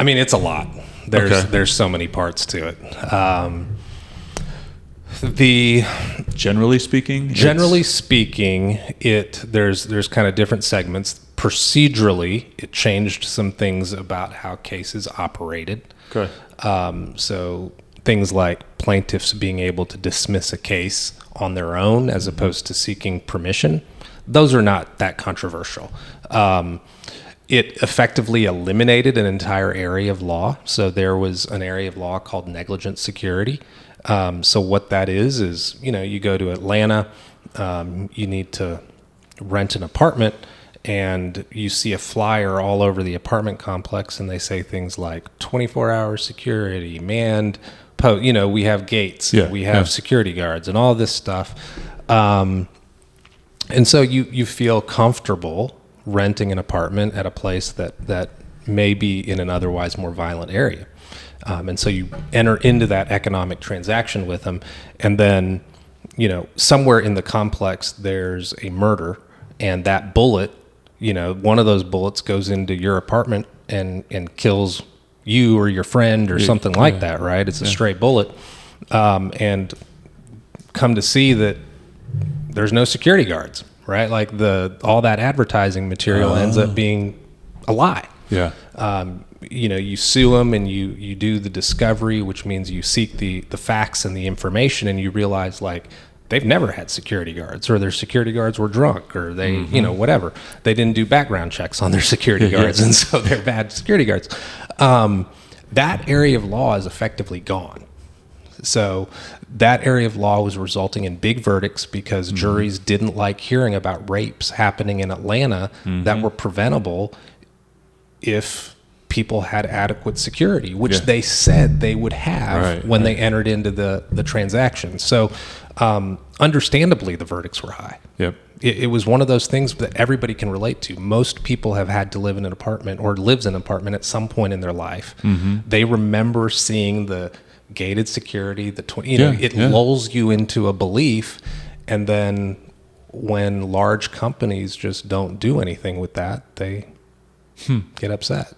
I mean, it's a lot. There's so many parts to it. Generally speaking, there's kind of different segments. Procedurally, it changed some things about how cases operated. Okay. So things like plaintiffs being able to dismiss a case on their own as opposed to seeking permission, those are not that controversial. It effectively eliminated an entire area of law. So there was an area of law called negligent security. So what that is, you go to Atlanta, you need to rent an apartment, and you see a flyer all over the apartment complex, and they say things like 24-hour security, manned, we have gates, we have security guards, and all this stuff. And so you feel comfortable renting an apartment at a place that may be in an otherwise more violent area. And so you enter into that economic transaction with them, and then, somewhere in the complex there's a murder, and that bullet, one of those bullets goes into your apartment and kills you or your friend or something like that, right? It's a stray bullet. And come to see that there's no security guards, right? Like all that advertising material ends up being a lie. Yeah. You sue them, and you do the discovery, which means you seek the facts and the information, and you realize like they've never had security guards, or their security guards were drunk, or they, whatever. They didn't do background checks on their security guards, and so they're bad security guards. That area of law is effectively gone. So that area of law was resulting in big verdicts because juries didn't like hearing about rapes happening in Atlanta that were preventable if people had adequate security, which they said they would have when they entered into the transaction. So understandably, the verdicts were high. Yep. It was one of those things that everybody can relate to. Most people have had to live in an apartment or lives in an apartment at some point in their life. They remember seeing the gated security, it lulls you into a belief, and then when large companies just don't do anything with that, they get upset.